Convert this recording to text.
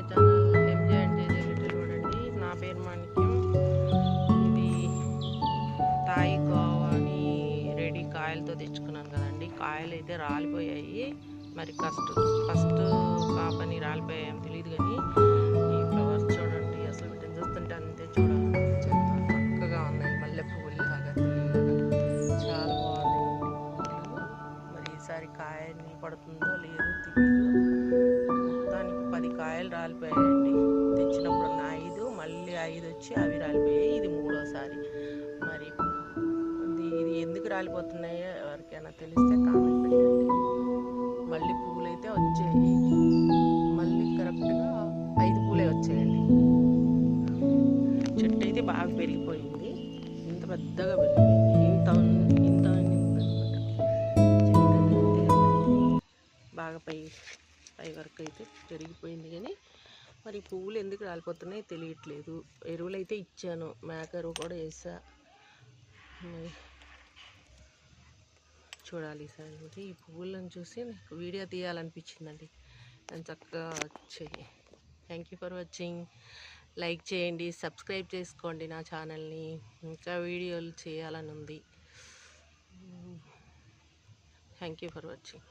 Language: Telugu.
My channel MJ and JJ little world అండి. నా పేరు మాణిక్యం. ఇది తాయి గోవాని రెడీ కాయలతో తెచ్చుకున్నాను కదండి. కాయలు అయితే రాలిపోయాయి. మరి ఫస్ట్ కాపని రాలిపోయాయని తెలియదు, కానీ ఈ ఫ్లవర్స్ చూడండి, అసలు వీటిని చూస్తుంటే అంతే చూడాలి చక్కగా ఉన్నాయి. మల్లె పువ్వులు లాగా చాలా బాగున్నాయి పువ్వులు. మరి ఈసారి కాయని పడుతుందో లేదో తెలియదు. మొత్తానికి 10 కాయలు రాలిపోయాయండి. తెచ్చినప్పుడు ఉన్న 5, మళ్ళీ 5 వచ్చి అవి రాలిపోయాయి. ఇది 3వసారి. మరి ఇది ఎందుకు రాలిపోతున్నాయో ఎవరికైనా తెలిస్తే కామెంట్ పెట్టండి. మళ్ళీ పువ్వులు అయితే వచ్చాయి. మళ్ళీ కరెక్ట్గా 5 పూలే వచ్చాయండి. చెట్టు అయితే బాగా పెరిగిపోయింది. ఇంత పెద్దగా పెరిగిపోయింది. ఇంత అనమాట. బాగా పై వరకు అయితే పెరిగిపోయింది, కానీ మరి పువ్వులు ఎందుకు రాలిపోతున్నాయో తెలియట్లేదు. ఎరువులు అయితే ఇచ్చాను, మేక ఎరువు కూడా వేసా. చూడాలి ఈసారి. ఈ పువ్వులను చూసి నాకు వీడియో తీయాలనిపించిందండి. నేను చక్కగా వచ్చాయి. Thank you for watching. Like చేయండి, సబ్స్క్రైబ్ చేసుకోండి నా ఛానల్ని. ఇంకా వీడియోలు చేయాలని ఉంది. Thank you for watching.